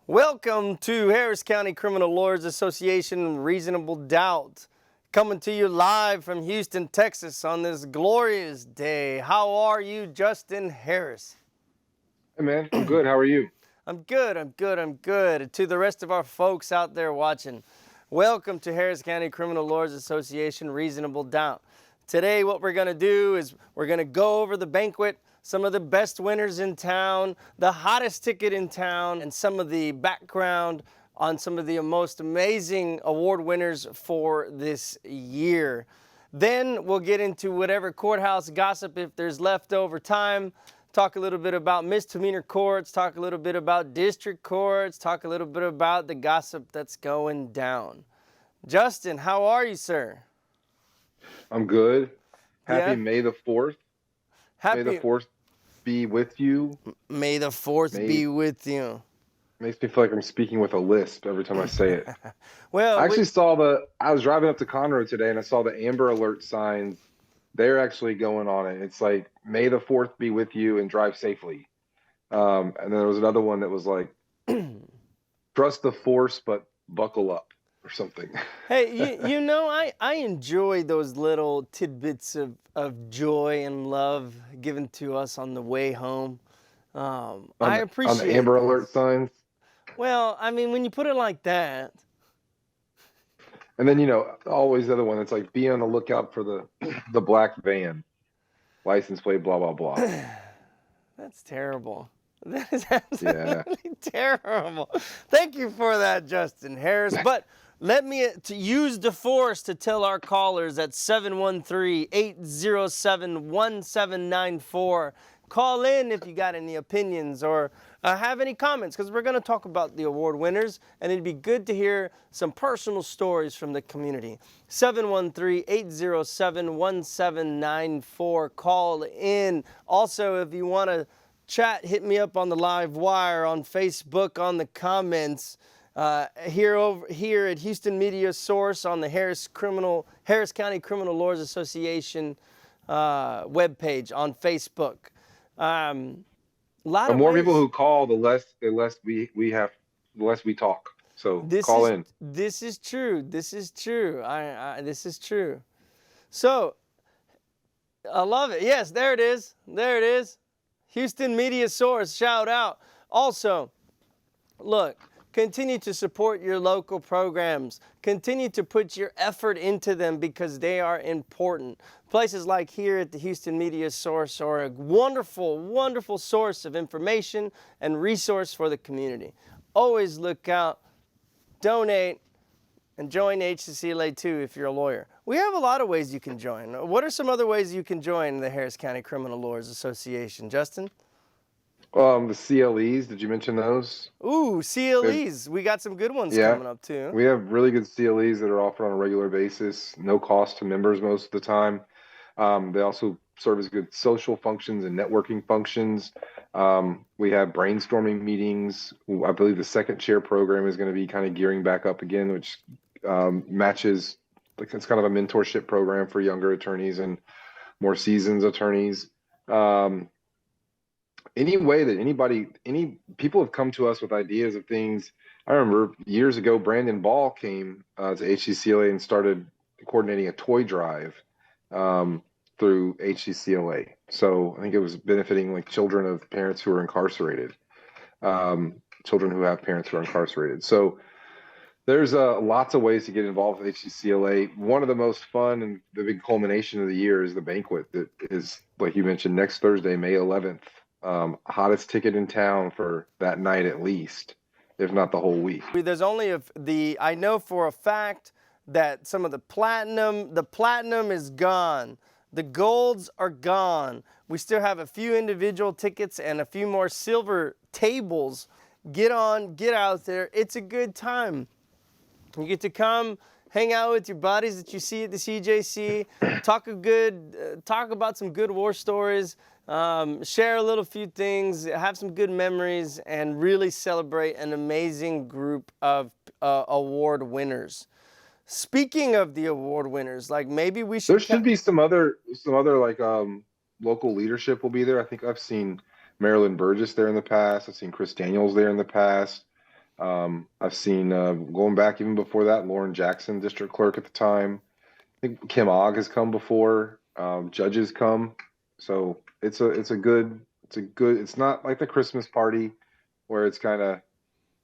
Welcome to Harris County Criminal Lawyers Association Reasonable Doubt. Coming to you live from Houston, Texas on this glorious day. How are you, Justin Harris? Hey man, I'm good. How are you? I'm good. To the rest of our folks out there watching, welcome to Harris County Criminal Lawyers Association Reasonable Doubt. Today what we're going to do is we're going to go over the banquet, some of the best winners in town, the hottest ticket in town, and some of the background on some of the most amazing award winners for this year. Then we'll get into whatever courthouse gossip if there's leftover time, talk a little bit about misdemeanor courts, talk a little bit about district courts, talk a little bit about the gossip that's going down. Justin, how are you, sir? I'm good. Happy Yeah? May the 4th. May the Happy 4th be with you. May the 4th be with you. Makes me feel like I'm speaking with a lisp every time I say it. Well, I was driving up to Conroe today and I saw the Amber Alert signs. They're actually going on it. It's like, May the 4th be with you and drive safely. And then there was another one that was like, trust the force, but buckle up or something. hey, you know, I enjoy those little tidbits of joy and love given to us on the way home. I appreciate on the Amber those. Alert signs. Well, I mean, when you put it like that. And then, always the other one, it's like, be on the lookout for the black van, license plate, blah, blah, blah. That's terrible. That is absolutely terrible. Thank you for that, Justin Harris. But let me to use the force to tell our callers at 713-807-1794. Call in if you got any opinions or have any comments, because we're going to talk about the award winners, and it'd be good to hear some personal stories from the community. 713-807-1794. Call in. Also, if you want to chat, hit me up on the live wire, on Facebook, on the comments. Here at Houston Media Source on the Harris County Criminal Lawyers Association webpage on Facebook. The more people who call, the less we talk. So call in. This is true. This is true. So I love it. Yes, there it is. There it is. Houston Media Source, shout out. Also, look, continue to support your local programs. Continue to put your effort into them because they are important. Places like here at the Houston Media Source are a wonderful, wonderful source of information and resource for the community. Always look out, donate, and join HCCLA too if you're a lawyer. We have a lot of ways you can join. What are some other ways you can join the Harris County Criminal Lawyers Association, Justin? The CLEs, did you mention those? Ooh, CLEs. We got some good ones coming up too. We have really good CLEs that are offered on a regular basis, no cost to members most of the time. They also serve as good social functions and networking functions. We have brainstorming meetings. I believe the second chair program is going to be kind of gearing back up again, which matches, like, it's kind of a mentorship program for younger attorneys and more seasoned attorneys. Any way that any people have come to us with ideas of things. I remember years ago, Brandon Ball came to HCCLA and started coordinating a toy drive through HCCLA. So I think it was benefiting like children of parents who are incarcerated, children who have parents who are incarcerated. So there's lots of ways to get involved with HCCLA. One of the most fun and the big culmination of the year is the banquet that is, like you mentioned, next Thursday, May 11th. Hottest ticket in town for that night at least, if not the whole week. There's only I know for a fact that some of the platinum is gone. The golds are gone. We still have a few individual tickets and a few more silver tables. Get out there. It's a good time. You get to come hang out with your buddies that you see at the CJC, talk about some good war stories, share a few things, have some good memories, and really celebrate an amazing group of award winners. Speaking of the award winners, like maybe we should. There should be some other like local leadership will be there. I think I've seen Marilyn Burgess there in the past. I've seen Chris Daniels there in the past. I've seen, going back even before that, Lauren Jackson, district clerk at the time. I think Kim Ogg has come before. Judges come. So it's not like the Christmas party where it's kind of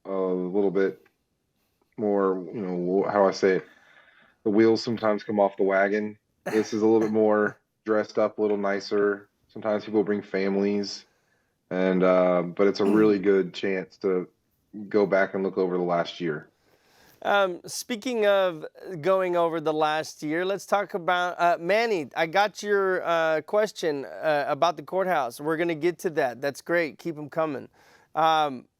a little bit more, how I say it, the wheels sometimes come off the wagon. This is a little bit more dressed up, a little nicer. Sometimes people bring families, and but it's a really good chance to go back and look over the last year. Speaking of going over the last year, let's talk about Manny. I got your question about the courthouse. We're going to get to that. That's great. Keep them coming.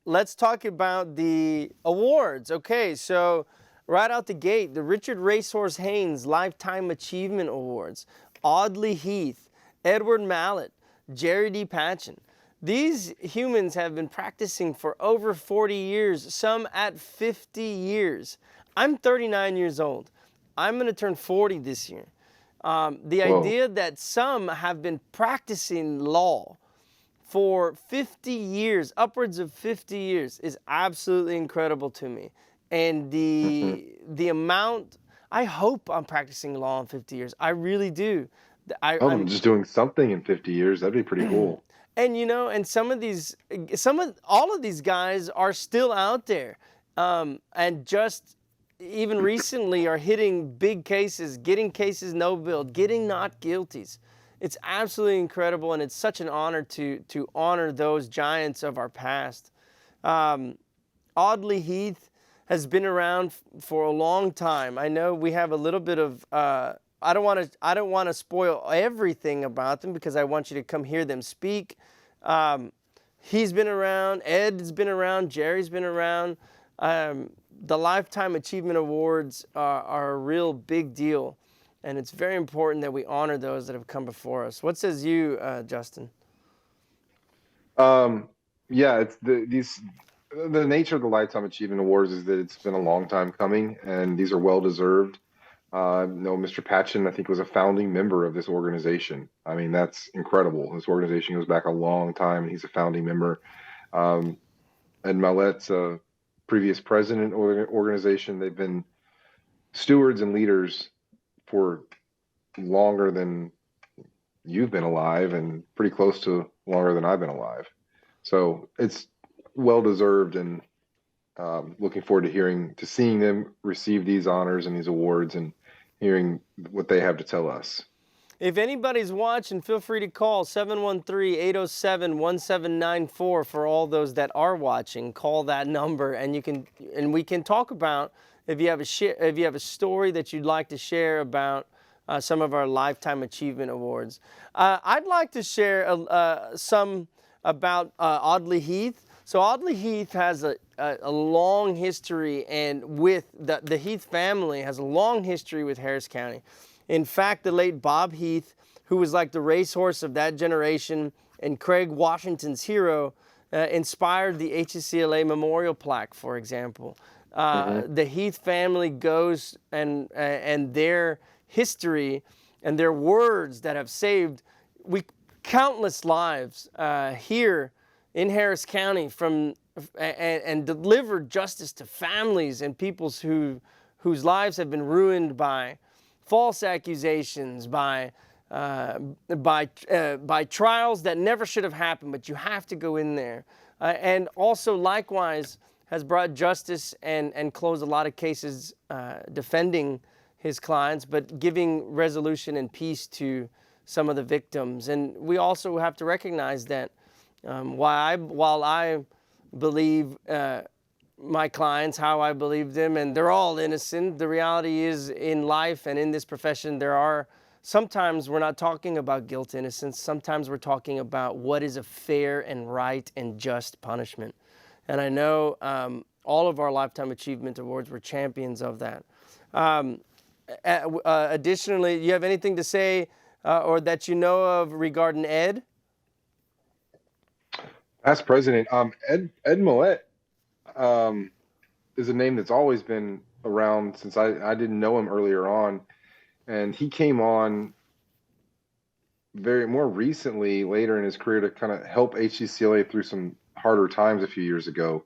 Let's talk about the awards. Okay, so right out the gate, the Richard Racehorse Haynes Lifetime Achievement Awards, Audley Heath, Edward Mallet, Jerry D. Patchen. These humans have been practicing for over 40 years, some at 50 years. I'm 39 years old. I'm going to turn 40 this year. The Whoa. idea that some have been practicing law for 50 years, upwards of 50 years, is absolutely incredible to me. And the amount, I hope I'm practicing law in 50 years. I really do. I'm just doing something in 50 years. That'd be pretty cool. And and all of these guys are still out there, and just even recently are hitting big cases, getting cases no bill, getting not guilties. It's absolutely incredible, and it's such an honor to honor those giants of our past. Audley Heath has been around for a long time. I know we have a little bit of. I don't want to spoil everything about them because I want you to come hear them speak. He's been around. Ed's been around. Jerry's been around. The Lifetime Achievement Awards are a real big deal, and it's very important that we honor those that have come before us. What says you, Justin? Yeah, it's the nature of the Lifetime Achievement Awards is that it's been a long time coming, and these are well deserved. No, Mr. Patchen, I think, was a founding member of this organization. I mean, that's incredible. This organization goes back a long time, and he's a founding member. Ed Mallet's a previous president of the organization. They've been stewards and leaders for longer than you've been alive, and pretty close to longer than I've been alive. So it's well deserved, and looking forward to seeing them receive these honors and these awards and hearing what they have to tell us. If anybody's watching, feel free to call 713-807-1794 for all those that are watching. Call that number, and we can talk about if you have a story that you'd like to share about some of our Lifetime Achievement Awards. I'd like to share some about Audley Heath. So Audley Heath has a long history, and with the Heath family has a long history with Harris County. In fact, the late Bob Heath, who was like the racehorse of that generation, and Craig Washington's hero, inspired the HCCLA memorial plaque, for example. The Heath family goes and their history and their words that have saved countless lives here in Harris County and delivered justice to families and peoples whose lives have been ruined by false accusations, by trials that never should have happened, but you have to go in there. And also, likewise, has brought justice and closed a lot of cases defending his clients, but giving resolution and peace to some of the victims. And we also have to recognize that while I believe my clients, how I believe them, and they're all innocent, the reality is in life and in this profession, sometimes we're not talking about guilt, innocence. Sometimes we're talking about what is a fair and right and just punishment. And I know all of our Lifetime Achievement Awards were champions of that. Additionally, you have anything to say or that you know of regarding Ed? Past president, Ed Millett is a name that's always been around since I didn't know him earlier on, and he came on more recently later in his career to kind of help HCCLA through some harder times a few years ago.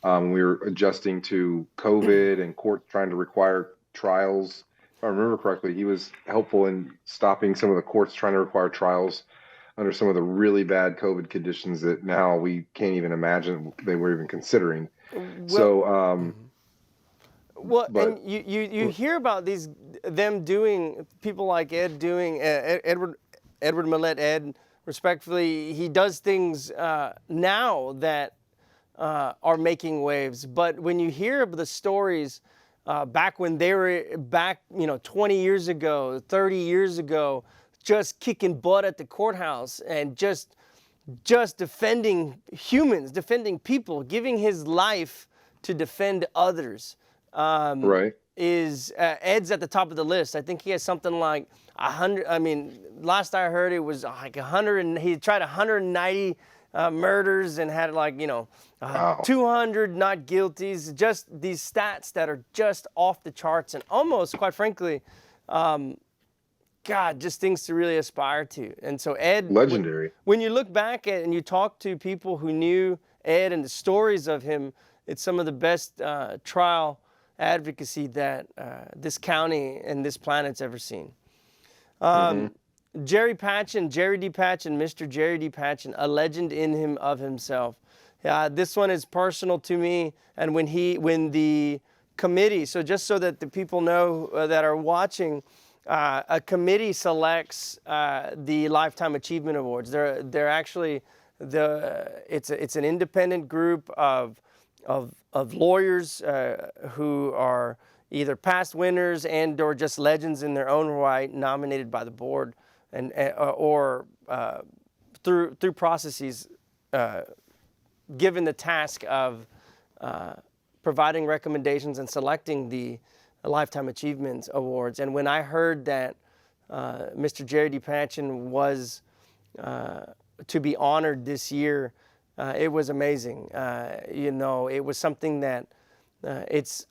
We were adjusting to COVID and court trying to require trials. If I remember correctly, he was helpful in stopping some of the courts trying to require trials under some of the really bad COVID conditions that now we can't even imagine they were even considering. Well, So, well, but and you hear about them doing, people like Ed doing, Edward Millett, Ed, respectfully, he does things now that are making waves. But when you hear of the stories back when they were 20 years ago, 30 years ago, just kicking butt at the courthouse and just defending humans, defending people, giving his life to defend others. right. Is Ed's at the top of the list. I think he has something like 100. I mean, last I heard, it was like 100, and he tried 190 murders and had Wow. 200 not guilties. Just these stats that are just off the charts and almost, quite frankly, God, just things to really aspire to. And so Ed, Legendary. when you look back at and you talk to people who knew Ed and the stories of him, it's some of the best trial advocacy that this county and this planet's ever seen. Jerry D. Patchen, Mr. Jerry D. Patchen, a legend in him of himself. This one is personal to me, and when the committee, so just so that the people know that are watching, a committee selects the Lifetime Achievement Awards. They're actually it's an independent group of lawyers who are either past winners and or just legends in their own right, nominated by the board or through processes given the task of providing recommendations and selecting the Lifetime Achievement Awards. And when I heard that Mr. Jerry D. Patchen was to be honored this year, it was amazing. It was something that it's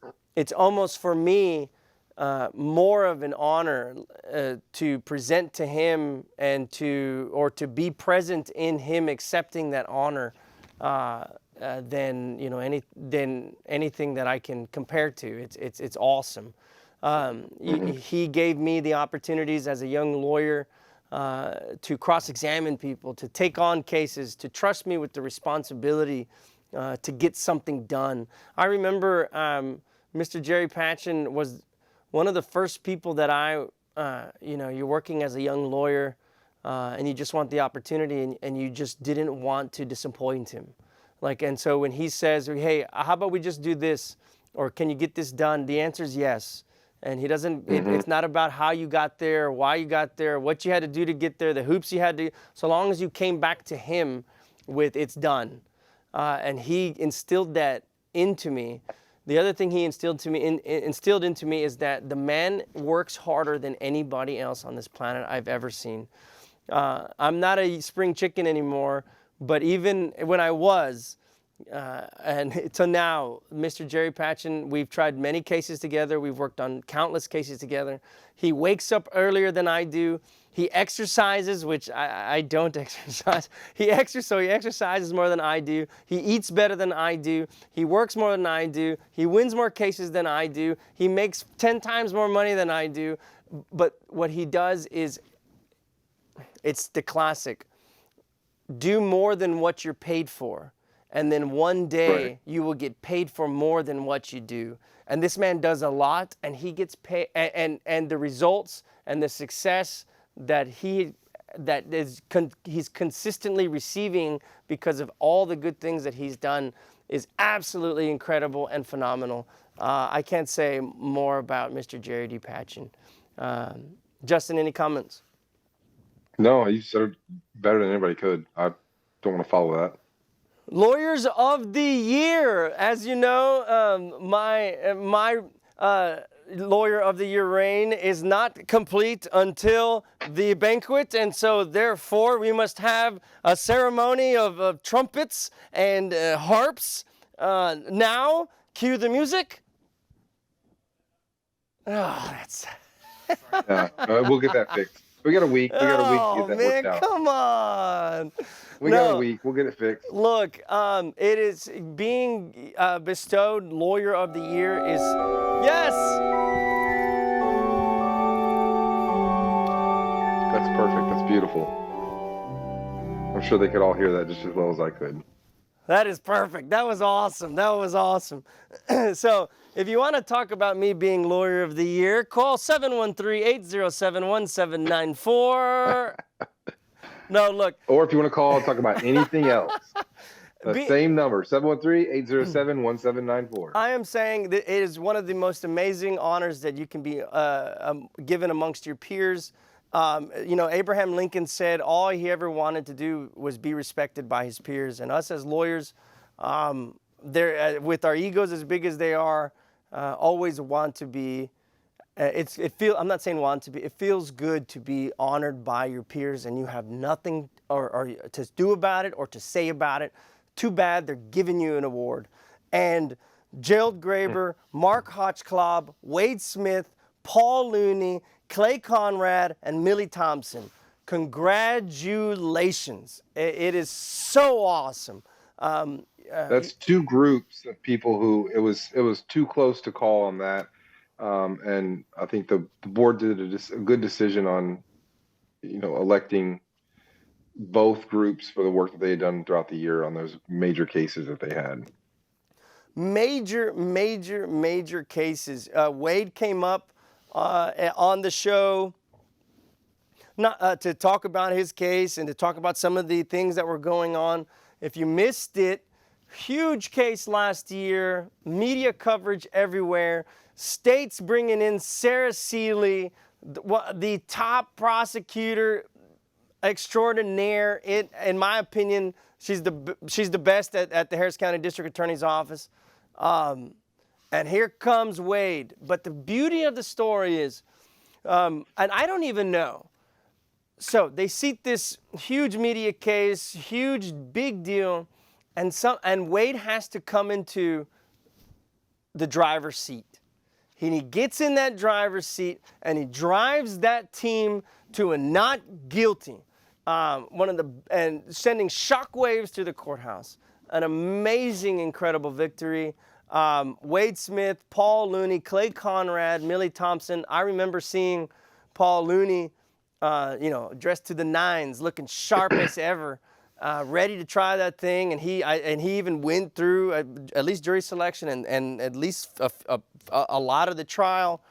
almost for me more of an honor to present to him and to be present in him accepting that honor than anything that I can compare to. It's awesome. He gave me the opportunities as a young lawyer to cross-examine people, to take on cases, to trust me with the responsibility to get something done. I remember Mr. Jerry Patchen was one of the first people that you're working as a young lawyer and you just want the opportunity and you just didn't want to disappoint him. And so when he says, hey, how about we just do this? Or can you get this done? The answer is yes. And he doesn't, it's not about how you got there, why you got there, what you had to do to get there, the hoops you had to, so long as you came back to him with it's done. And he instilled that into me. The other thing he instilled into me is that the man works harder than anybody else on this planet I've ever seen. I'm not a spring chicken anymore, but even when I was, and to now, Mr. Jerry Patchen, we've tried many cases together. We've worked on countless cases together. He wakes up earlier than I do. He exercises, which I don't exercise. He exercises more than I do. He eats better than I do. He works more than I do. He wins more cases than I do. He makes 10 times more money than I do. But what he does is, it's the classic, do more than what you're paid for. And then one day you will get paid for more than what you do. And this man does a lot, and he gets paid, and the results and the success that he's consistently receiving because of all the good things that he's done is absolutely incredible and phenomenal. I can't say more about Mr. Jerry D. Patchen. Justin, any comments? No, you said it better than anybody could. I don't want to follow that. Lawyers of the Year, as you know, my Lawyer of the Year reign is not complete until the banquet, and so therefore we must have a ceremony of trumpets and harps. Now, cue the music. Oh, that's. Yeah, we'll get that fixed. We got a week. We got a week to Oh get that worked man, out. come on. We got a No, week. We'll get it fixed. look, it is being bestowed Lawyer of the Year is yes. That's perfect. That's beautiful. I'm sure they could all hear that just as well as I could. That is perfect. That was awesome. That was awesome. So, if you want to talk about me being Lawyer of the Year, call 713-807-1794. No, look, Or if you want to call and talk about anything else, the be, same number, 713-807-1794. I am saying that it is one of the most amazing honors that you can be given amongst your peers. Abraham Lincoln said all he ever wanted to do was be respected by his peers. And us as lawyers, with our egos as big as they are, always want to be. I'm not saying want to be. It feels good to be honored by your peers, and you have nothing or to do about it or to say about it. Too bad they're giving you an award. And Gerald Graber, Mark Hotchclaw, Wade Smith, Paul Looney, Clay Conrad, and Millie Thompson. Congratulations. It is so awesome. That's two groups of people who it was too close to call on that. And I think the board did a good decision on, electing both groups for the work that they had done throughout the year on those major cases that they had. Major cases. Wade came up on the show to talk about his case and to talk about some of the things that were going on. If you missed it, huge case last year, media coverage everywhere, states bringing in Sarah Seeley, the top prosecutor extraordinaire. In my opinion, she's the best at the Harris County District Attorney's Office. And here comes Wade. But the beauty of the story is, and I don't even know. So they seat this huge media case, huge big deal, and Wade has to come into the driver's seat. He gets in that driver's seat and he drives that team to a not guilty. And sending shockwaves through the courthouse. An amazing, incredible victory. Wade Smith, Paul Looney, Clay Conrad, Millie Thompson. I remember seeing Paul Looney, dressed to the nines, looking sharp as ever, ready to try that thing. And he even went through at least jury selection and at least a lot of the trial.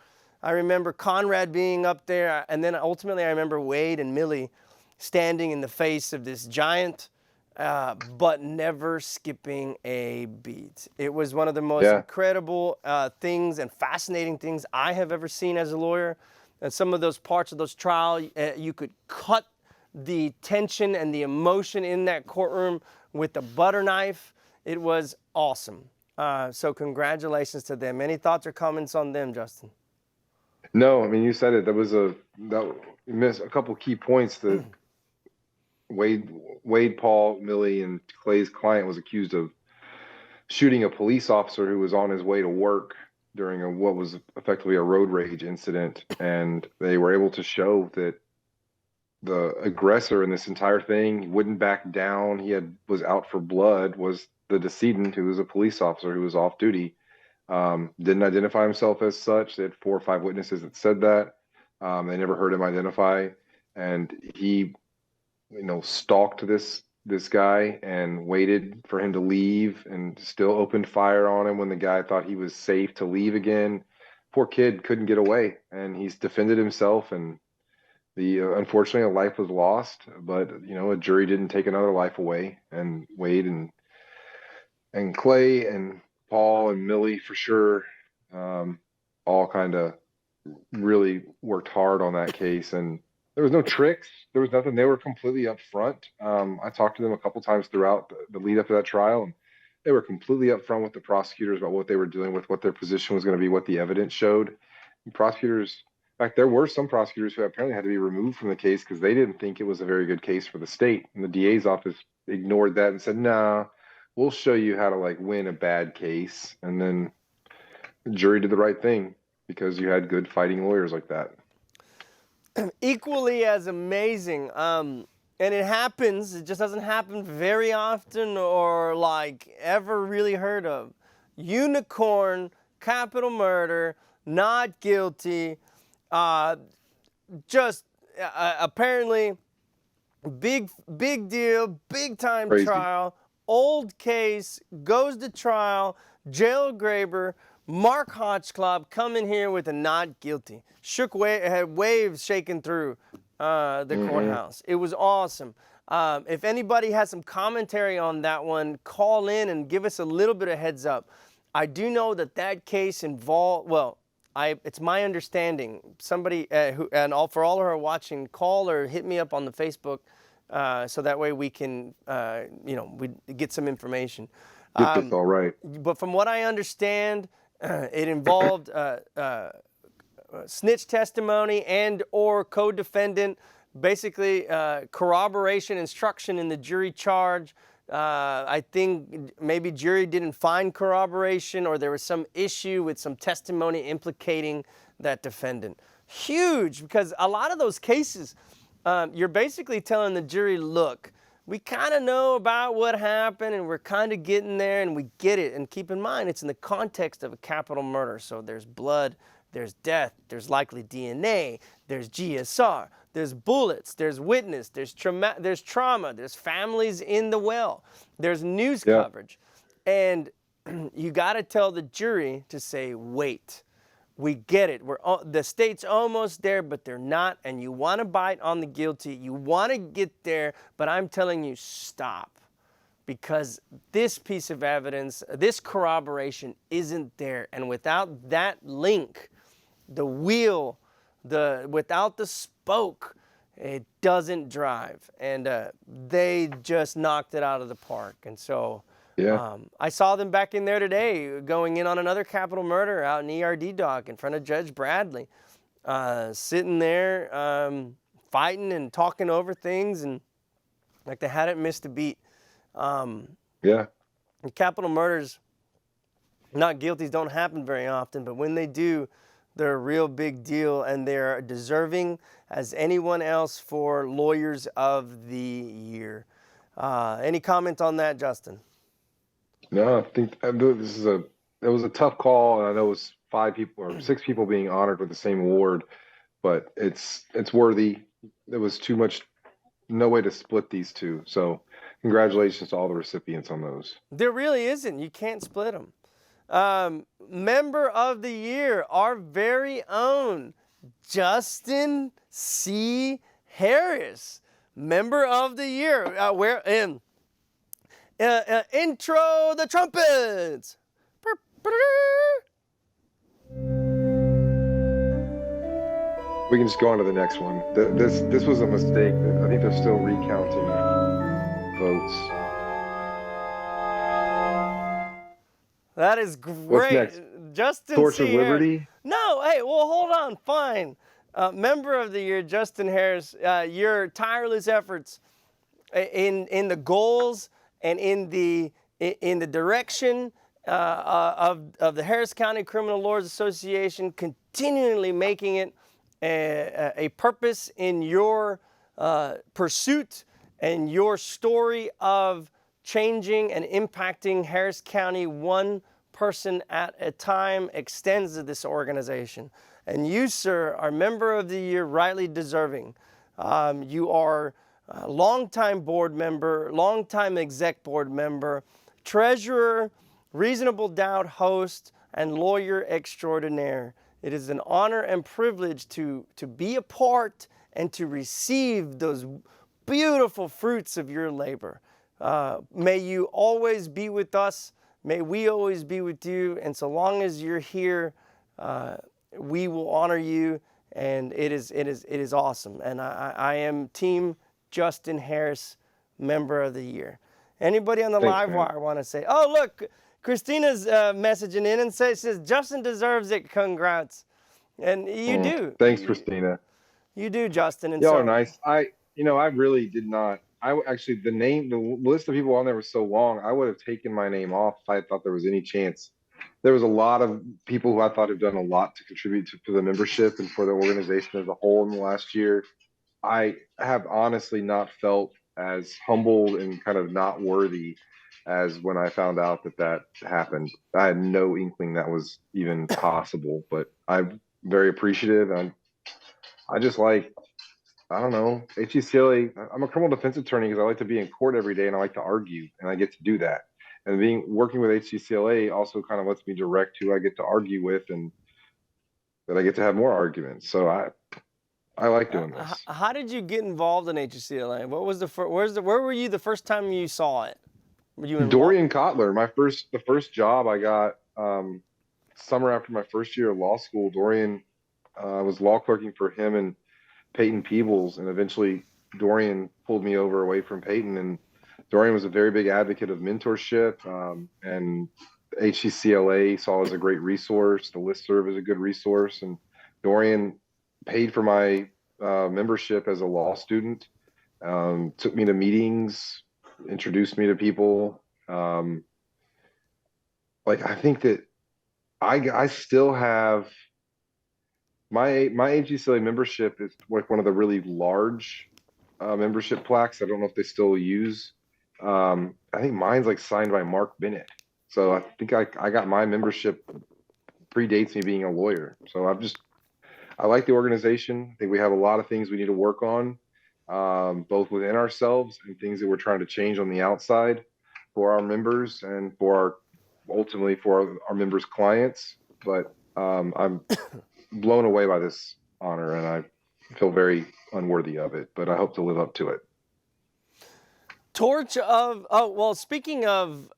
I remember Conrad being up there, and then ultimately I remember Wade and Millie standing in the face of this giant, but never skipping a beat. It was one of the most incredible things and fascinating things I have ever seen as a lawyer. And some of those parts of those trials, you could cut the tension and the emotion in that courtroom with a butter knife. It was awesome. So congratulations to them. Any thoughts or comments on them, Justin? No, I mean, you said it. You missed a couple key points. That Wade, Paul, Millie, and Clay's client was accused of shooting a police officer who was on his way to work during what was effectively a road rage incident, and they were able to show that the aggressor in this entire thing wouldn't back down. Was out for blood. Was the decedent, who was a police officer who was off duty. Didn't identify himself as such. They had 4 or 5 witnesses that said that. They never heard him identify, and he, stalked this guy and waited for him to leave, and still opened fire on him when the guy thought he was safe to leave again. Poor kid couldn't get away, and he's defended himself, and unfortunately a life was lost, but a jury didn't take another life away. And Wade and Clay and Paul and Millie, for sure, all kind of really worked hard on that case, and there was no tricks. There was nothing. They were completely upfront. I talked to them a couple times throughout the lead up to that trial, and they were completely upfront with the prosecutors about what they were doing with, what their position was going to be, what the evidence showed. And prosecutors, in fact, there were some prosecutors who apparently had to be removed from the case because they didn't think it was a very good case for the state. And the DA's office ignored that and said, "Nah, we'll show you how to win a bad case." And then the jury did the right thing because you had good fighting lawyers like that. equally as amazing. And it happens, it just doesn't happen very often or like ever really heard of. Unicorn, capital murder, not guilty, uh, just apparently big deal, big time Crazy. trial, old case, goes to trial, Jail Graber, Mark Hodgclob come in here with a not guilty. Had waves shaking through the courthouse. It was awesome. If anybody has some commentary on that one, call in and give us a little bit of heads up. I do know that that case involved, well, it's my understanding, somebody, for all who are watching, call or hit me up on the Facebook so that way we can, we get some information. Get this all right. But from what I understand, it involved snitch testimony and or co-defendant, basically corroboration instruction in the jury charge. I think maybe jury didn't find corroboration or there was some issue with some testimony implicating that defendant. Huge, because a lot of those cases, you're basically telling the jury, look, we kind of know about what happened and we're kind of getting there and we get it. And keep in mind, it's in the context of a capital murder. So there's blood, there's death, there's likely DNA, there's GSR, there's bullets, there's witness, there's trauma, there's families in the well, there's news coverage. And you got to tell the jury to say, wait, we get it. The state's almost there, but they're not. And you want to bite on the guilty. You want to get there, but I'm telling you, stop. Because this piece of evidence, this corroboration isn't there. And without that link, the wheel, without the spoke, it doesn't drive. And they just knocked it out of the park. And so I saw them back in there today going in on another capital murder out in ERD dock in front of Judge Bradley, sitting there fighting and talking over things and like they hadn't missed a beat. Capital murders, not guilties, don't happen very often, but when they do, they're a real big deal and they're deserving as anyone else for Lawyers of the Year. Any comment on that, Justin? No, I think it was a tough call, and I know it was 5 people or 6 people being honored with the same award, but it's worthy. There was too much, no way to split these two. So congratulations to all the recipients on those. There really isn't. You can't split them. Member of the Year, our very own Justin C. Harris. Member of the Year. Intro the trumpets. We can just go on to the next one. This was a mistake. I think they're still recounting votes. That is great. What's next? Justin Torch C. of Liberty? No, hey, well, hold on. Fine. Member of the Year, Justin Harris, your tireless efforts in the goals and in the direction of the Harris County Criminal Lawyers Association, continually making it a purpose in your pursuit and your story of changing and impacting Harris County one person at a time extends to this organization. And you, sir, are Member of the Year, rightly deserving. You are a longtime board member, longtime exec board member, treasurer, Reasonable Doubt host, and lawyer extraordinaire. It is an honor and privilege to be a part and to receive those beautiful fruits of your labor. May you always be with us. May we always be with you. And so long as you're here, we will honor you. And it is awesome. And I am Team Justin Harris, Member of the Year. Anybody on the live wire want to say, oh, look, Christina's messaging in and says, Justin deserves it. Congrats. And you do. Thanks, Christina. You do, Justin. And y'all are nice. I really did not. Actually, the list of people on there was so long, I would have taken my name off if I thought there was any chance there was a lot of people who I thought have done a lot to contribute to the membership and for the organization as a whole in the last year. I have honestly not felt as humbled and kind of not worthy as when I found out that that happened. I had no inkling that was even possible, but I'm very appreciative. I just like, I don't know, HCCLA. I'm a criminal defense attorney because I like to be in court every day and I like to argue, and I get to do that. And working with HCCLA also kind of lets me direct who I get to argue with, and that I get to have more arguments. So I like doing this. How did you get involved in HCCLA? What was the where were you the first time you saw it? Were you involved? Dorian Kotler, the first job I got summer after my first year of law school. Dorian was law clerking for him and Peyton Peebles, and eventually Dorian pulled me over away from Peyton. And Dorian was a very big advocate of mentorship, and HCCLA saw as a great resource. The listserv is a good resource, and Dorian paid for my membership as a law student. Took me to meetings, introduced me to people. Like, I think that I still have my HCCLA membership is like one of the really large membership plaques. I don't know if they still use. I think mine's like signed by Mark Bennett. So I think I got my membership predates me being a lawyer. So I like the organization. I think we have a lot of things we need to work on, both within ourselves and things that we're trying to change on the outside for our members and ultimately for our members' clients. But I'm blown away by this honor, and I feel very unworthy of it, but I hope to live up to it. Speaking of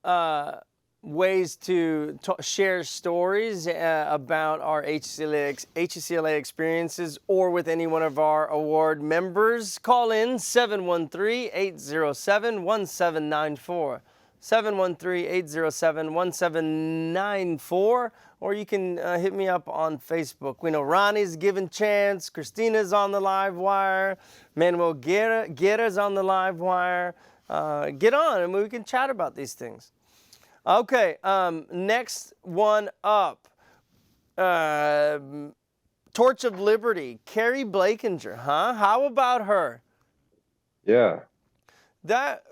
ways to share stories about our HCCLA experiences or with any one of our award members, call in 713-807-1794. 713-807-1794, or you can hit me up on Facebook. We know Ronnie's giving chance, Christina's on the live wire, Manuel Guerra's on the live wire. Get on and we can chat about these things. Okay, next one up. Torch of Liberty, Carrie Blakinger, huh? How about her? Yeah. That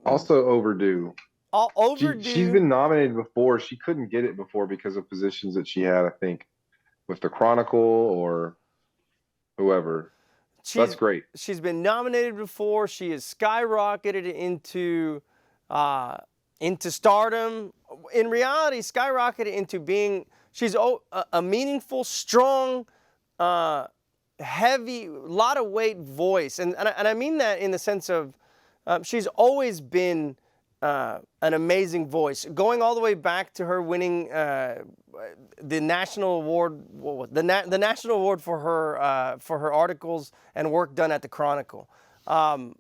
also overdue. Overdue. She's been nominated before. She couldn't get it before because of positions that she had, I think, with the Chronicle or whoever. That's great. She's been nominated before. She has skyrocketed into stardom. In reality, skyrocketed into being. She's a meaningful, strong, heavy, lot of weight voice, and I mean that in the sense of she's always been an amazing voice, going all the way back to her winning the national award, the national award for her articles and work done at the Chronicle, and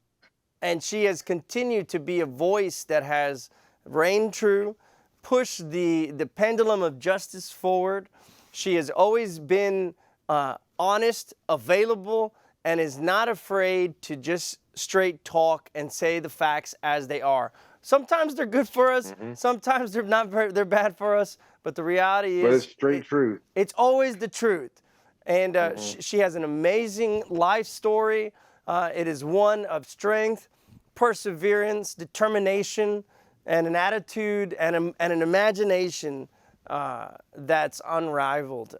she has continued to be a voice that has reigned true, pushed the pendulum of justice forward. She has always been honest, available, and is not afraid to just straight talk and say the facts as they are. Sometimes they're good for us. Mm-hmm. Sometimes they're not. They're bad for us. But the reality is, but it's straight truth. It's always the truth. And she has an amazing life story. It is one of strength, perseverance, determination, and an attitude and an imagination that's unrivaled.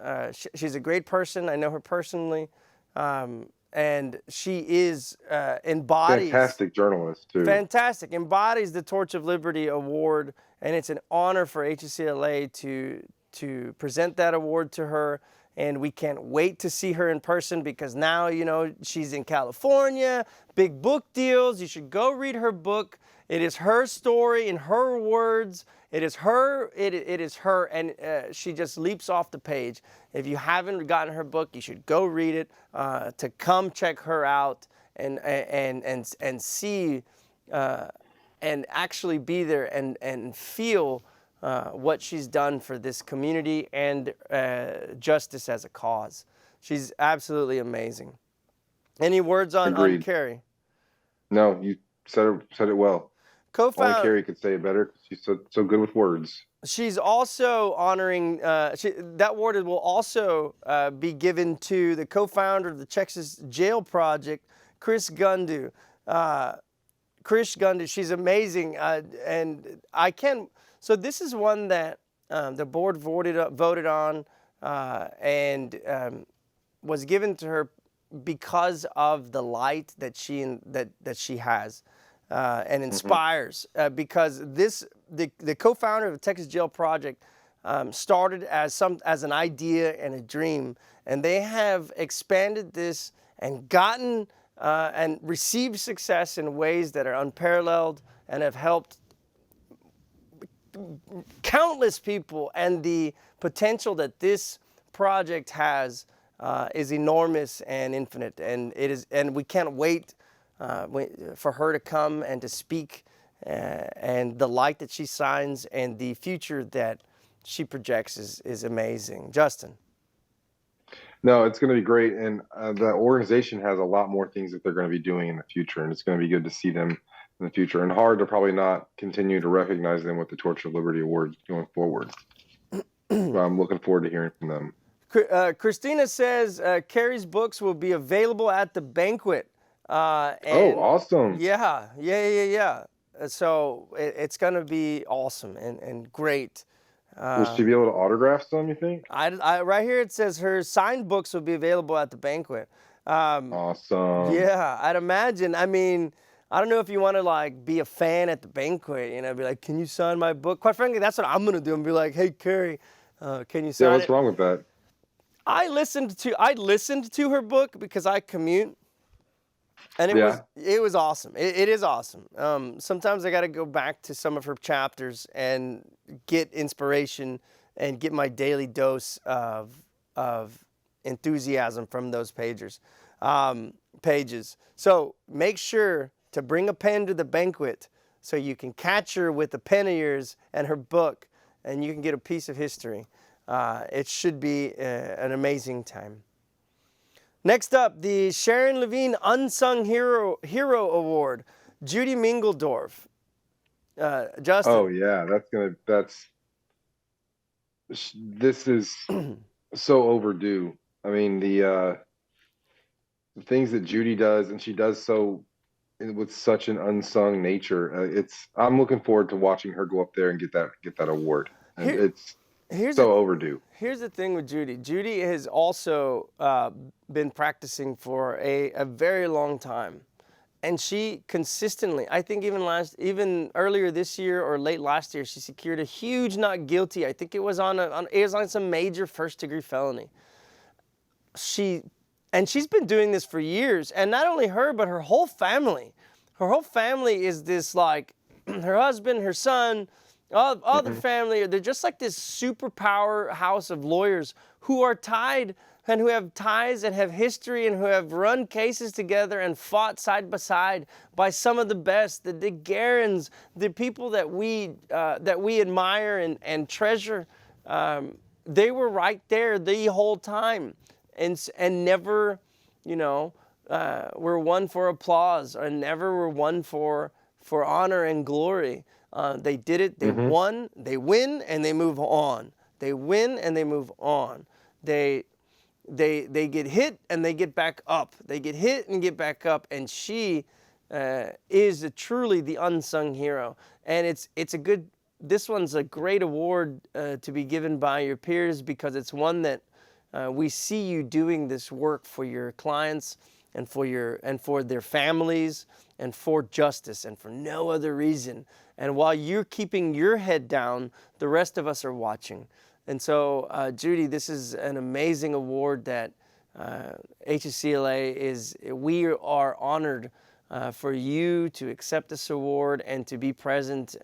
She's a great person. I know her personally. And she embodies... Fantastic journalist, too. Fantastic. Embodies the Torch of Liberty Award, and it's an honor for HCCLA to present that award to her. And we can't wait to see her in person because now, she's in California, big book deals. You should go read her book. It is her story in her words. It is her, and she just leaps off the page. If you haven't gotten her book, you should go read it, to come check her out and see and actually be there and feel what she's done for this community and justice as a cause. She's absolutely amazing. Any words on Carrie? No, you said it well. Only Co-found. Carrie could say it better. She's so good with words. She's also honoring, that award will also be given to the co-founder of the Texas Jail Project, Chris Gundu. Chris Gundu, she's amazing. And I can, so this is one that the board voted on and was given to her because of the light that she has. And inspires because the co-founder of the Texas Jail Project started as an idea and a dream, and they have expanded this and gotten and received success in ways that are unparalleled and have helped countless people. And the potential that this project has is enormous and infinite, and we can't wait for her to come and to speak, and the light that she shines and the future that she projects is amazing. Justin. No, it's going to be great, and the organization has a lot more things that they're going to be doing in the future, and it's going to be good to see them in the future, and hard to probably not continue to recognize them with the Torch of Liberty Award going forward. But I'm looking forward to hearing from them. Christina says Carrie's books will be available at the banquet. Oh, awesome. Yeah. So it's going to be awesome and great. Will she be able to autograph some, you think? Right here it says her signed books will be available at the banquet. Awesome. Yeah, I'd imagine. I mean, I don't know if you want to like be a fan at the banquet, be like, can you sign my book? Quite frankly, that's what I'm going to do and be like, hey, Carrie, can you sign it? Yeah, what's wrong with that? I listened to her book because I commute. And it was awesome. It is awesome. Sometimes I got to go back to some of her chapters and get inspiration and get my daily dose of enthusiasm from those pages. So make sure to bring a pen to the banquet so you can catch her with a pen of yours and her book, and you can get a piece of history. It should be an amazing time. Next up, the Sharon Levine Unsung Hero Award, Judy Mingledorf. Justin. Oh yeah, this is so overdue. I mean, the things that Judy does, and she does so with such an unsung nature. I'm looking forward to watching her go up there and get that award. And it's so overdue. Here's the thing with Judy. Judy has also been practicing for a very long time, and she consistently, I think even earlier this year or late last year, she secured a huge not guilty. I think it was on some major first-degree felony. She's been doing this for years, and not only her, but her whole family. Her whole family is this, like, her husband, her son, all the family, they're just like this superpower house of lawyers who are tied and who have ties and have history and who have run cases together and fought side by side by some of the best, the Garins, the people that we admire and treasure. They were right there the whole time, and never, were one for applause, or never were one for honor and glory. They did it. They won. They win, and they move on. They win, and they move on. They get hit, and they get back up. They get hit and get back up. And she is truly the unsung hero. And this one's a great award to be given by your peers, because it's one that we see you doing this work for your clients and for their families and for justice and for no other reason. And while you're keeping your head down, the rest of us are watching. And so, Judy, this is an amazing award that HCCLA we are honored for you to accept this award and to be present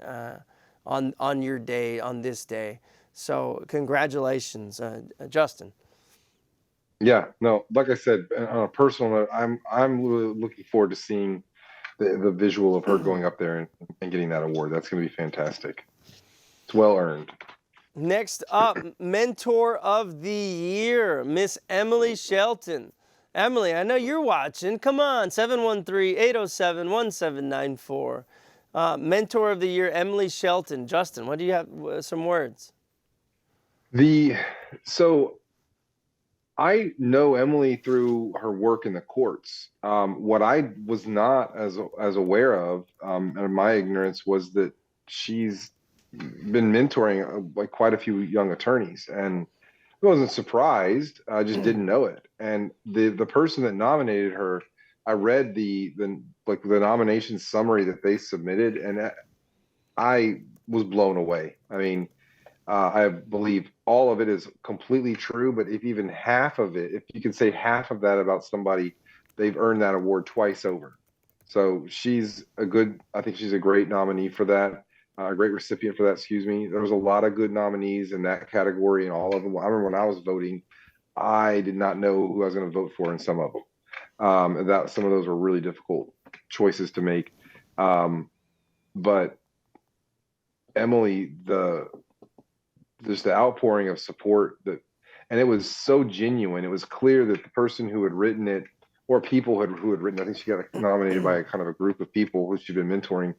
on your day, on this day. So congratulations, Justin. Yeah, no, like I said, on a personal note, I'm really looking forward to seeing the visual of her going up there and getting that award. That's going to be fantastic. It's well earned. Next up, Mentor of the Year, Miss Emily Shelton. Emily, I know you're watching. Come on, 713-807-1794. Mentor of the Year, Emily Shelton. Justin, what do you have? Some words. The so I know Emily through her work in the courts. What I was not as aware of, and my ignorance, was that she's been mentoring like quite a few young attorneys, and I wasn't surprised. I just didn't know it. And the person that nominated her, I read the nomination summary that they submitted, and I was blown away. I mean, I believe all of it is completely true, but if even half of it, if you can say half of that about somebody, they've earned that award twice over. So I think she's a great nominee for that, a great recipient for that, excuse me. There was a lot of good nominees in that category, and all of them. I remember when I was voting, I did not know who I was going to vote for in some of them. Some of those were really difficult choices to make. But Emily, just the outpouring of support and it was so genuine. It was clear that the person who had written it, or people who had written, I think she got nominated by a kind of a group of people who she'd been mentoring,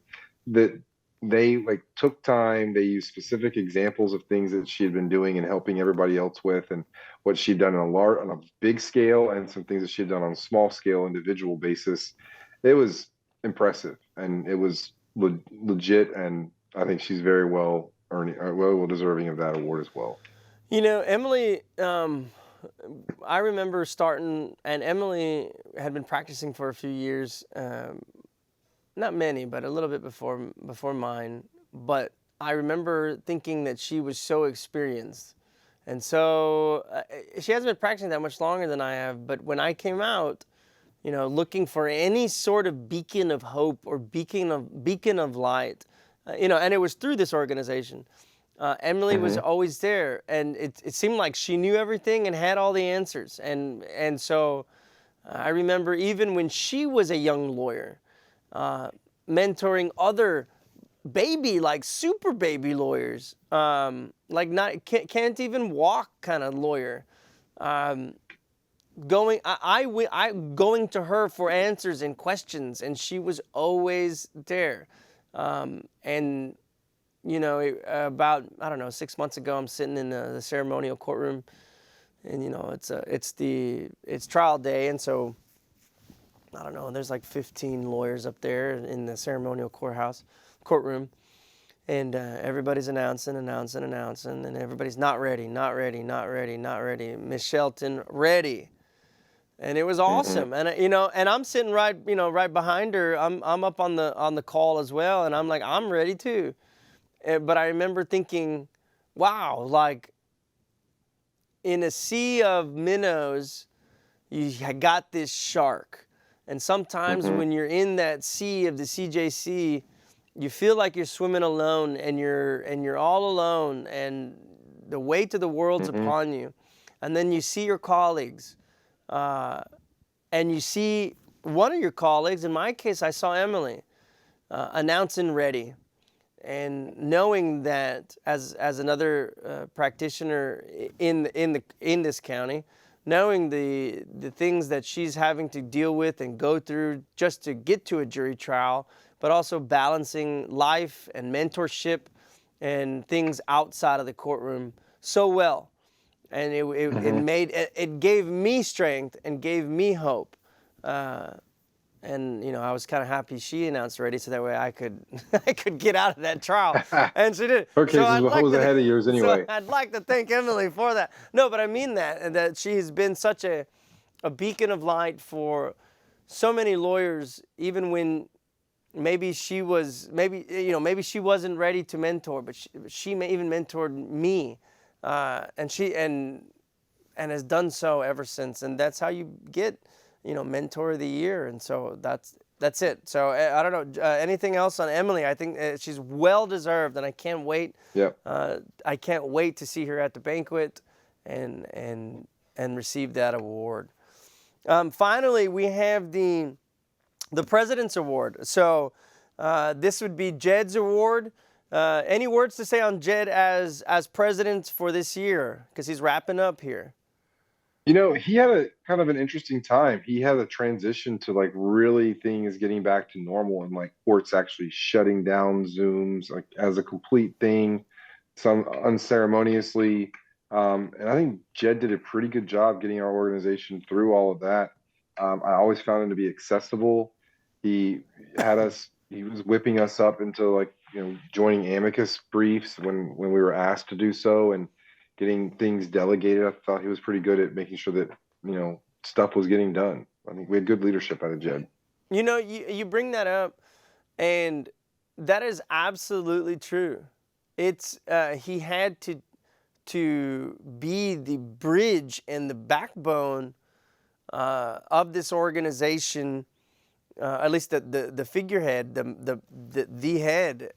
that they like took time. They used specific examples of things that she had been doing and helping everybody else with, and what she'd done on a big scale, and some things that she had done on a small scale, individual basis. It was impressive, and it was legit. And I think she's very well deserving of that award as well. You know, Emily, I remember starting, and Emily had been practicing for a few years, not many, but a little bit before mine. But I remember thinking that she was so experienced. And so she hasn't been practicing that much longer than I have. But when I came out, you know, looking for any sort of beacon of hope or beacon of light, and it was through this organization. Emily was always there, and it seemed like she knew everything and had all the answers. And so I remember even when she was a young lawyer, mentoring other super baby lawyers, can't even walk kind of lawyer. Going to her for answers and questions, and she was always there. And about, I don't know, 6 months ago, I'm sitting in the ceremonial courtroom, and it's trial day, and so I don't know, there's like 15 lawyers up there in the ceremonial courtroom, and everybody's announcing, and everybody's not ready. Miss Shelton, ready. And it was awesome. And and I'm sitting right behind her. I'm up on the call as well, and I'm like, I'm ready too. But I remember thinking, wow, like in a sea of minnows, you got this shark. And sometimes when you're in that sea of the CJC, you feel like you're swimming alone, and you're all alone, and the weight of the world's upon you. And then you see your colleagues, and you see one of your colleagues. In my case, I saw Emily announcing ready. And knowing that as another practitioner in this county, knowing the things that she's having to deal with and go through just to get to a jury trial, but also balancing life and mentorship and things outside of the courtroom so well, and it gave me strength and gave me hope. And I was kind of happy she announced already, so that way I could get out of that trial. And she did. Her case was ahead of yours anyway. So I'd like to thank Emily for that. No, but I mean that she's been such a beacon of light for so many lawyers, even when maybe she wasn't ready to mentor, but she even mentored me, and has done so ever since. And that's how you get Mentor of the Year. And so that's it. So I don't know, anything else on Emily? I think she's well deserved, and I can't wait. Yeah. I can't wait to see her at the banquet and receive that award. Finally, we have the President's Award. So this would be Jed's award. Any words to say on Jed as president for this year, because he's wrapping up here? He had a kind of an interesting time. He had a transition to like really things getting back to normal and like courts actually shutting down Zooms like as a complete thing, some unceremoniously. And I think Jed did a pretty good job getting our organization through all of that. I always found him to be accessible. He he was whipping us up into like, joining amicus briefs when we were asked to do so and getting things delegated. I thought he was pretty good at making sure that, stuff was getting done. I think we had good leadership out of Jed. You bring that up, and that is absolutely true. It's he had to be the bridge and the backbone of this organization, at least the figurehead, the head,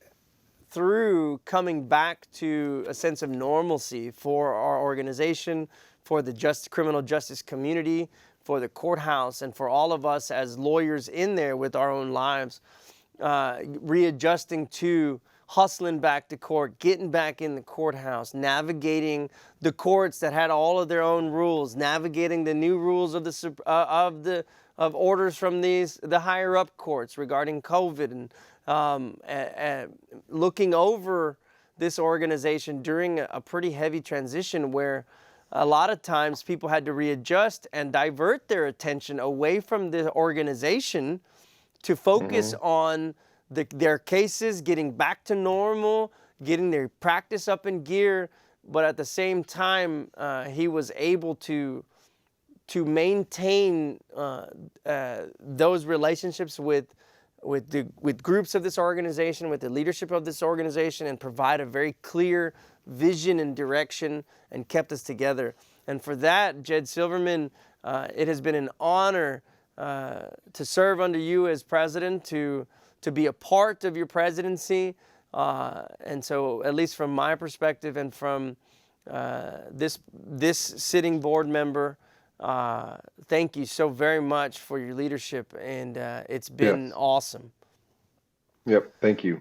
through coming back to a sense of normalcy for our organization, for the criminal justice community, for the courthouse, and for all of us as lawyers in there with our own lives, readjusting to hustling back to court, getting back in the courthouse, navigating the courts that had all of their own rules, navigating the new rules of orders from the higher up courts regarding COVID, and looking over this organization during a pretty heavy transition where a lot of times people had to readjust and divert their attention away from the organization to focus on their cases, getting back to normal, getting their practice up in gear. But at the same time, he was able to maintain those relationships with groups of this organization, with the leadership of this organization, and provide a very clear vision and direction, and kept us together. And for that, Jed Silverman, it has been an honor to serve under you as president, to be a part of your presidency. And so, at least from my perspective and from this sitting board member, thank you so very much for your leadership, and it's been awesome. Yep, thank you.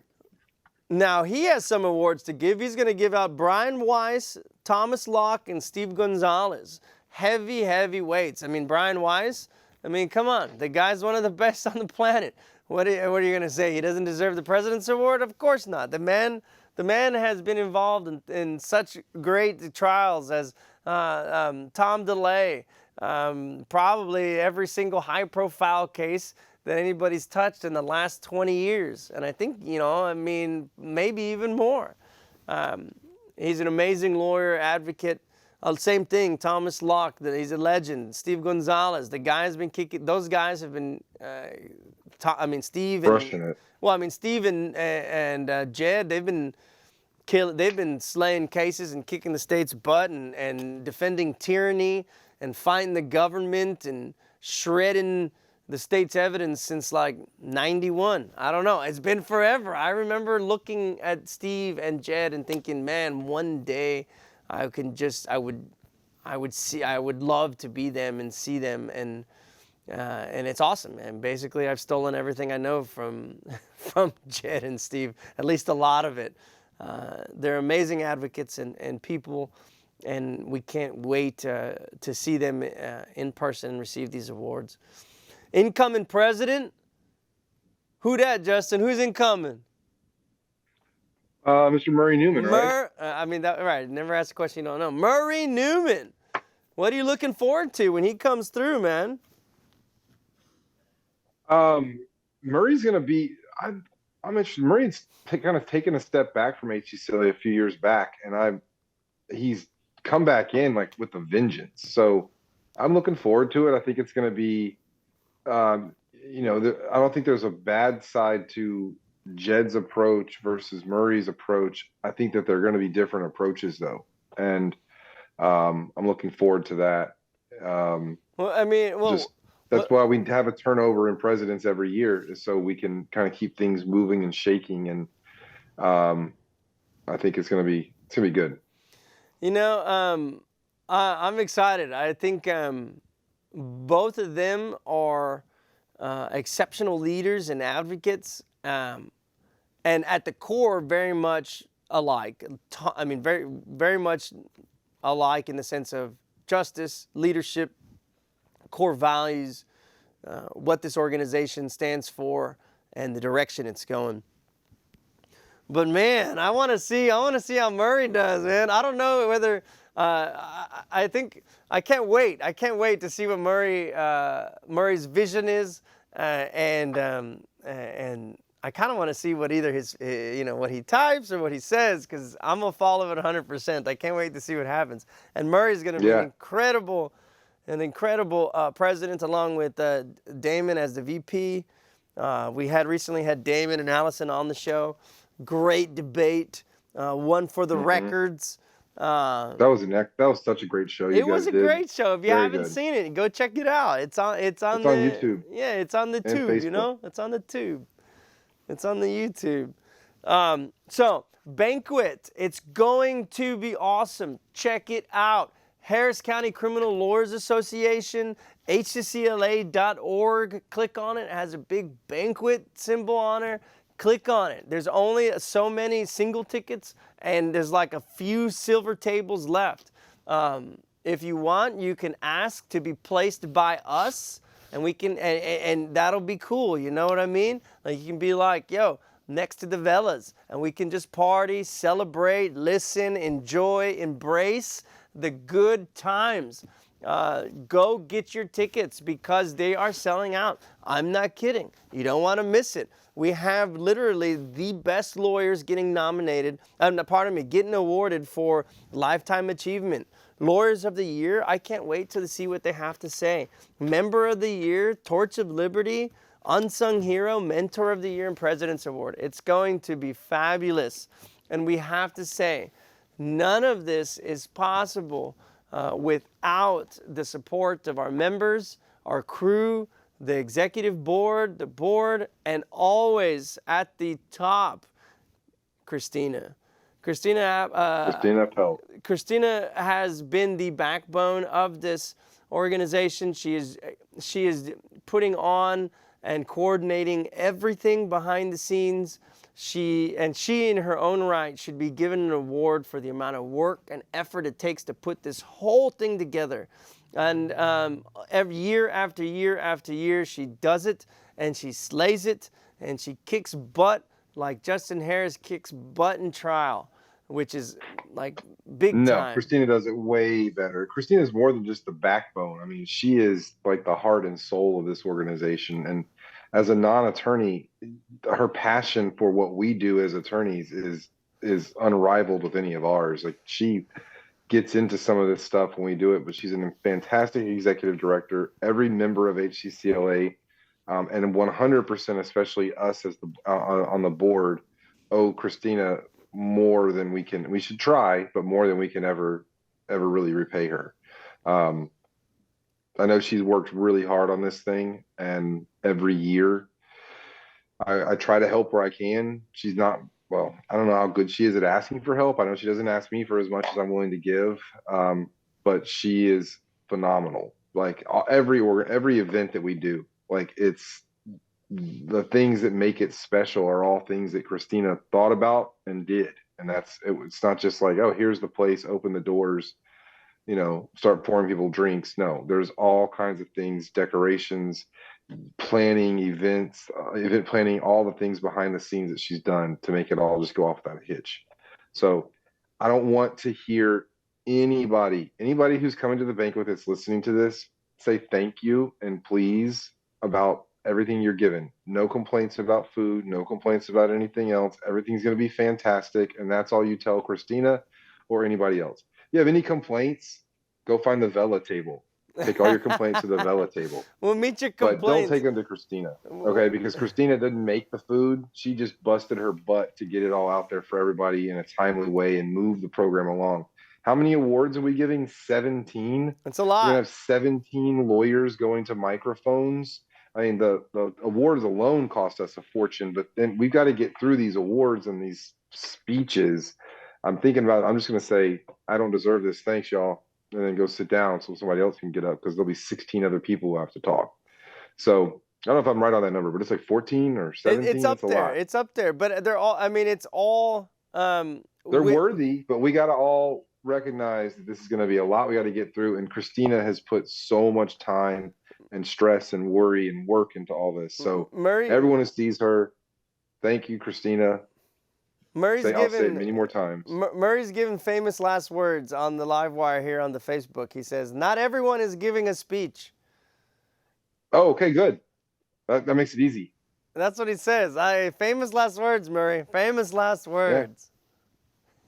Now, he has some awards to give. He's going to give out Brian Weiss, Thomas Locke, and Steve Gonzalez. Heavy weights. I mean, Brian Weiss, come on. The guy's one of the best on the planet. What are you going to say? He doesn't deserve the President's Award? Of course not. The man has been involved in such great trials as Tom DeLay, probably every single high-profile case that anybody's touched in the last 20 years. And I think, maybe even more. He's an amazing lawyer, advocate. Same thing, Thomas Locke, he's a legend. Steve Gonzalez, the guy's been kicking. Those guys have been, Steve. Crushing it. Well, Steve and Jed, they've been slaying cases and kicking the state's butt and defending tyranny and fighting the government and shredding the state's evidence since like 91. I don't know. It's been forever. I remember looking at Steve and Jed and thinking, man, one day I would love to be them and see them, and it's awesome. And basically, I've stolen everything I know from Jed and Steve, at least a lot of it. They're amazing advocates and people, and we can't wait to see them in person and receive these awards. Incoming president? Who that, Justin? Who's incoming? Mr. Murray Newman, right? Right. Never ask a question you don't know. Murray Newman. What are you looking forward to when he comes through, man? Murray's going to be. I'm interested. Murray's kind of taken a step back from HCCLA a few years back, and he's come back in like with a vengeance. So I'm looking forward to it. I think it's going to be. I don't think there's a bad side to Jed's approach versus Murray's approach. I think that they're going to be different approaches, though, and I'm looking forward to that. That's why we have a turnover in presidents every year, so we can kind of keep things moving and shaking. And I think it's going to be good. I'm excited. I think both of them are exceptional leaders and advocates, and at the core, very much alike. Very, very much alike in the sense of justice, leadership, core values, what this organization stands for, and the direction it's going. But man, I want to see how Murray does, man. I don't know whether I think I can't wait. I can't wait to see what Murray's vision is, and I kind of want to see what either his what he types or what he says, because I'm gonna follow it 100%. I can't wait to see what happens. And Murray's gonna be an incredible president, along with Damon as the VP. We had recently had Damon and Allison on the show. Great debate, one for the records. That was such a great show. It was a great show. If you haven't seen it, go check it out. It's on YouTube. Yeah, it's on the tube. Facebook. It's on the tube. It's on the YouTube. So banquet, it's going to be awesome. Check it out. Harris County Criminal Lawyers Association, HCCLA.org. Click on it. It has a big banquet symbol on it. Click on it. There's only so many single tickets, and there's like a few silver tables left. If you want, you can ask to be placed by us, and we can, and that'll be cool. You know what I mean? Like, you can be like, yo, next to the Velas, and we can just party, celebrate, listen, enjoy, embrace the good times. Go get your tickets, because they are selling out. I'm not kidding. You don't want to miss it. We have literally the best lawyers getting nominated, getting awarded for Lifetime Achievement. Lawyers of the Year, I can't wait to see what they have to say. Member of the Year, Torch of Liberty, Unsung Hero, Mentor of the Year, and President's Award. It's going to be fabulous. And we have to say, none of this is possible without the support of our members, our crew, the executive board, the board, and always at the top, Christina. Christina has been the backbone of this organization. She is putting on and coordinating everything behind the scenes. She in her own right should be given an award for the amount of work and effort it takes to put this whole thing together. And every year after year after year, she does it, and she slays it, and she kicks butt like Justin Harris kicks butt in trial, which is like big time. No, Christina does it way better. Christina is more than just the backbone. I mean, she is like the heart and soul of this organization. And as a non-attorney, her passion for what we do as attorneys is unrivaled with any of ours. Like, she gets into some of this stuff when we do it, but she's a fantastic executive director. Every member of HCCLA, and 100%, especially us as on the board, owe Christina more than we should try, but more than we can ever really repay her. I know she's worked really hard on this thing, and every year I try to help where I can. She's not, well, I don't know how good she is at asking for help. I know she doesn't ask me for as much as I'm willing to give, but she is phenomenal. Like, every event that we do, like, it's the things that make it special are all things that Christina thought about and did. And it's not just like, oh, here's the place, open the doors, start pouring people drinks. No, there's all kinds of things, decorations, planning, events, event planning, all the things behind the scenes that she's done to make it all just go off without a hitch. So I don't want to hear anybody who's coming to the banquet that's listening to this say thank you and please about everything you're given. No complaints about food, no complaints about anything else. Everything's going to be fantastic. And that's all you tell Christina or anybody else. If you have any complaints, go find the Vela table. Take all your complaints to the Vela table. We'll meet your complaints. But don't take them to Christina, okay? Because Christina didn't make the food. She just busted her butt to get it all out there for everybody in a timely way and move the program along. How many awards are we giving? 17? That's a lot. We're going to have 17 lawyers going to microphones. I mean, the awards alone cost us a fortune, but then we've got to get through these awards and these speeches. I'm just going to say, I don't deserve this. Thanks, y'all. And then go sit down so somebody else can get up, because there'll be 16 other people who have to talk. So I don't know if I'm right on that number, but it's like 14 or 17. It's up there. It's up there. But they're all, I mean, it's all. They're worthy, but we got to all recognize that this is going to be a lot we got to get through, and Christina has put so much time and stress and worry and work into all this. So Murray, everyone who sees her, thank you, Christina. I'll say it many more times. Murray's given famous last words on the live wire here on the Facebook. He says, "Not everyone is giving a speech." Oh, okay, good. That makes it easy. That's what he says. Famous last words, Murray. Famous last words.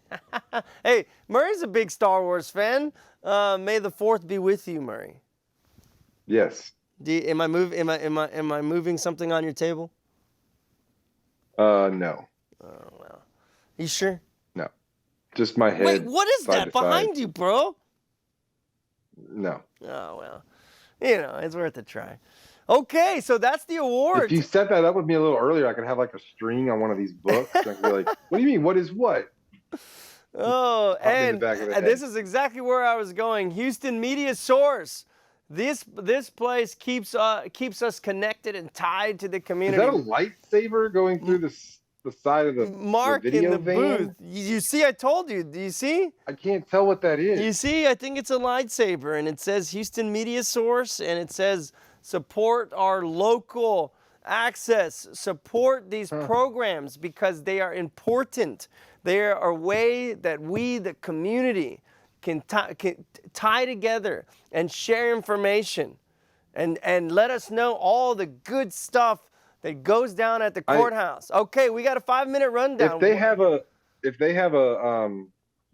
Yeah. Hey, Murray's a big Star Wars fan. May the Fourth be with you, Murray. Yes. Am I moving something on your table? No. Oh well. You sure? No. Just my head. Wait, what is that behind you, bro? No. Oh well. It's worth a try. Okay, so that's the award. If you set that up with me a little earlier, I could have like a string on one of these books. I could be like, what do you mean? What is what? Oh, and this is exactly where I was going. Houston Media Source. This place keeps us connected and tied to the community. Is that a lightsaber going through the side of the Mark video in the van? booth? You see, I told you. Do you see? I can't tell what that is. You see, I think it's a lightsaber, and it says Houston Media Source, and it says support our local access, support these programs because they are important. They are a way that we, the community, can tie together and share information and let us know all the good stuff that goes down at the courthouse. Okay, we got a 5-minute rundown. If they have a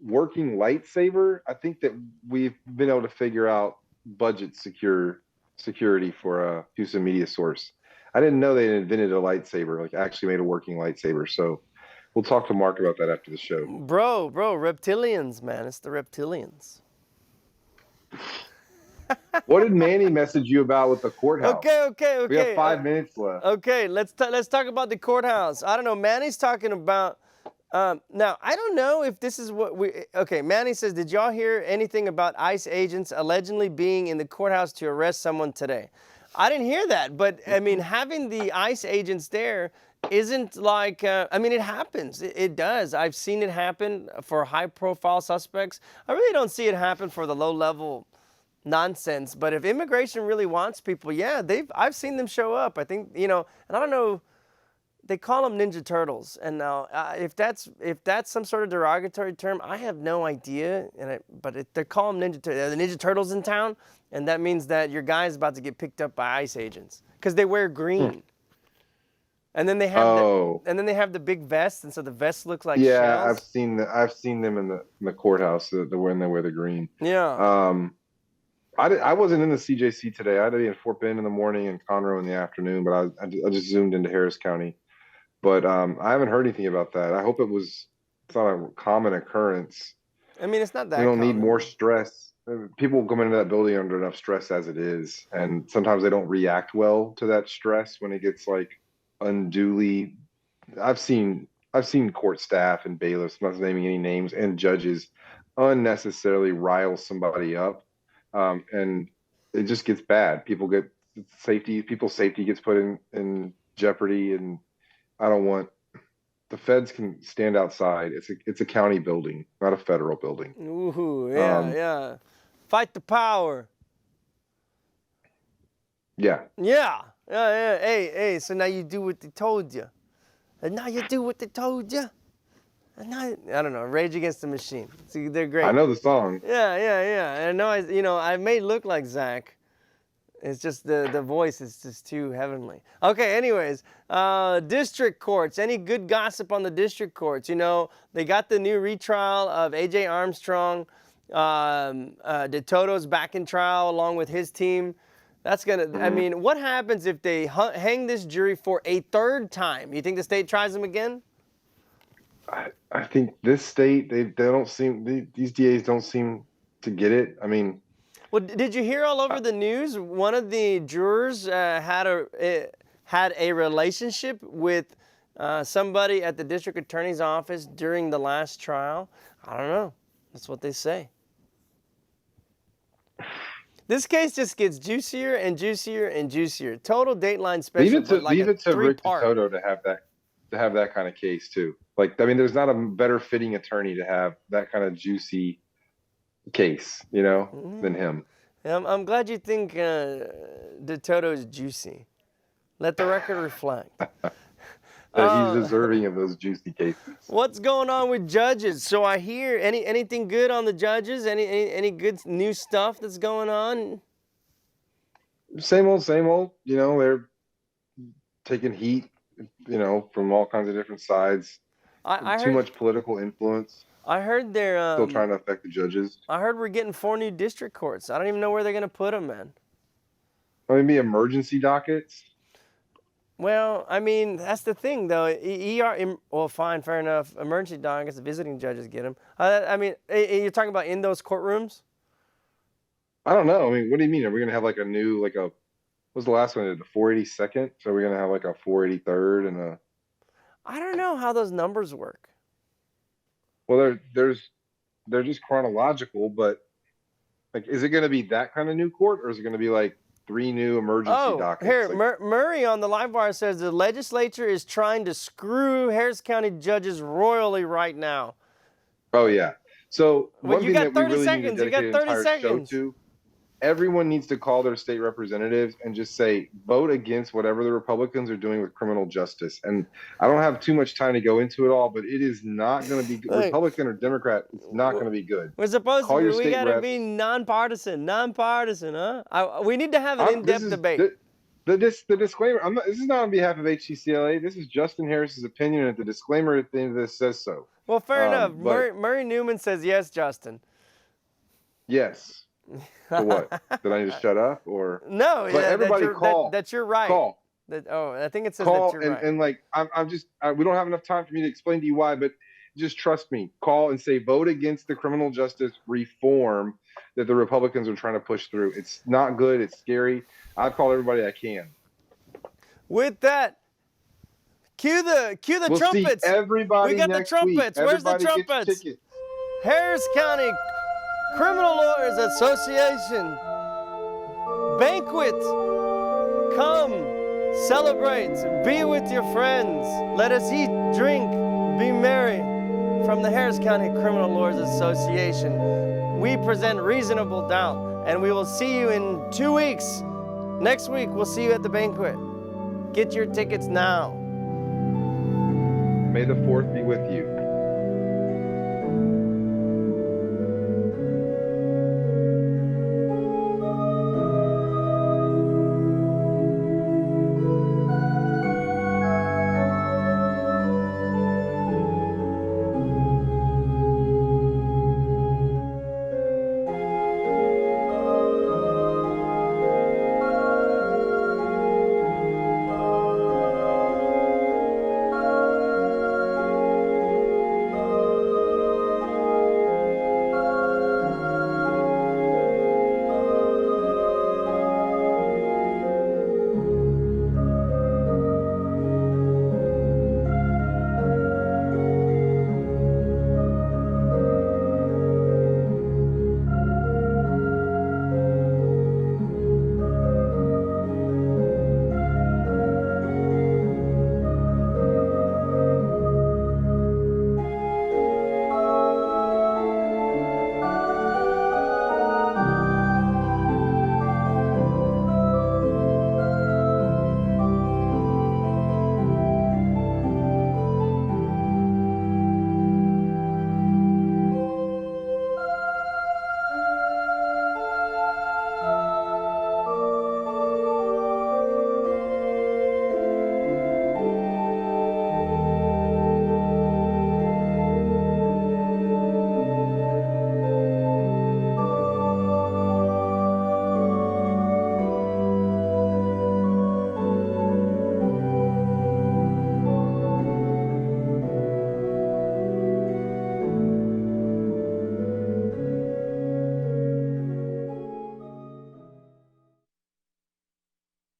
working lightsaber, I think that we've been able to figure out budget security for a Houston Media Source. I didn't know they invented a lightsaber, like actually made a working lightsaber. So we'll talk to Mark about that after the show. Bro, reptilians, man. It's the reptilians. What did Manny message you about with the courthouse? Okay. We have 5 minutes left. Okay, let's talk about the courthouse. I don't know. Manny's talking about. Now, I don't know if this is what we. Okay, Manny says, did y'all hear anything about ICE agents allegedly being in the courthouse to arrest someone today? I didn't hear that, but I mean, having the ICE agents there isn't like. I mean, it happens. It does. I've seen it happen for high-profile suspects. I really don't see it happen for the low-level nonsense. But if immigration really wants people, yeah, I've seen them show up. I think and I don't know. They call them Ninja Turtles, and now if that's some sort of derogatory term, I have no idea. But they call them the Ninja Turtles in town, and that means that your guy's about to get picked up by ICE agents because they wear green. And then they have the big vests, and so the vests look like shells. I've seen them in the courthouse when they wear the green. Yeah. I wasn't in the CJC today. I had to be in Fort Bend in the morning and Conroe in the afternoon, but I just zoomed into Harris County. But I haven't heard anything about that. I hope it's not a common occurrence. I mean, it's not that. We don't need more stress. People come into that building under enough stress as it is, and sometimes they don't react well to that stress when it gets like unduly. I've seen court staff and bailiffs, not naming any names, and judges unnecessarily rile somebody up, and it just gets bad. People's safety gets put in jeopardy, and I don't want. The feds can stand outside. It's a county building, not a federal building. Ooh, yeah. Fight the power. Yeah. Yeah. Hey. So now you do what they told you. And now you do what they told you. And now, I don't know. Rage Against the Machine. See, they're great. I know the song. Yeah. I know. I may look like Zach. It's just the voice is just too heavenly. Okay, anyways, district courts. Any good gossip on the district courts? They got the new retrial of A.J. Armstrong. DeToto's back in trial along with his team. That's I mean, what happens if they hang this jury for a third time? You think the state tries them again? I think this state, these DAs don't seem to get it. I mean, well, did you hear all over the news? One of the jurors had a relationship with somebody at the district attorney's office during the last trial. I don't know. That's what they say. This case just gets juicier and juicier and juicier. Total Dateline special. Leave it to Rick DeToto to have that kind of case too. Like, I mean, there's not a better fitting attorney to have that kind of juicy case, you know, than him. I'm glad you think DeToto is juicy. Let the record reflect. That he's deserving of those juicy cases. What's going on with judges? So I hear anything good on the judges? Any good new stuff that's going on? Same old, same old. You know, they're taking heat, you know, from all kinds of different sides. I Too heard, much political influence. I heard they're Still trying to affect the judges. I heard we're getting 4 new district courts. I don't even know where they're gonna put them, man. Maybe emergency dockets. Well, I mean, that's the thing, though. Well, fine, fair enough. Emergency dockets, the visiting judges get them. I mean, you're talking about in those courtrooms? I don't know. I mean, what do you mean? Are we gonna have like a new what was the last one? The 482nd? So we're gonna have like a 483rd and a. I don't know how those numbers work. Well, they're just chronological, but like, is it gonna be that kind of new court, or is it gonna be like 3 new emergency dockets? Here, Like, Murray on the live wire says the legislature is trying to screw Harris County judges royally right now. oh yeah. So Well, one you thing got that we 30 really seconds. need to You got dedicate an 30 entire show seconds. to, everyone needs to call their state representatives and just say, vote against whatever the Republicans are doing with criminal justice. And I don't have too much time to go into it all, but it is not going to be Hey. Republican or Democrat. It's not going to be good. We're supposed Call to your be, we state got to reps. be nonpartisan, huh? We need to have an in-depth debate. The disclaimer, this is not on behalf of HCCLA. This is Justin Harris's opinion, and the disclaimer at the end of this says so. Well, fair enough. But Murray Newman says yes, Justin. yes. So what? Did I just shut up? Or No, but everybody call. That you're right. Call. I think it says Call that you're right. and like we don't have enough time for me to explain to you why, but just trust me. Call and say vote against the criminal justice reform that the Republicans are trying to push through. It's not good. It's scary. I call everybody I can. With that, cue the We'll trumpets. See everybody We got the next trumpets. Week. Where's the Everybody trumpets? gets tickets. Harris County Criminal Lawyers Association banquet. Come, celebrate, be with your friends. Let us eat, drink, be merry. From the Harris County Criminal Lawyers Association, we present Reasonable Doubt, and we will see you in 2 weeks. Next week, we'll see you at the banquet. Get your tickets now. May the 4th be with you.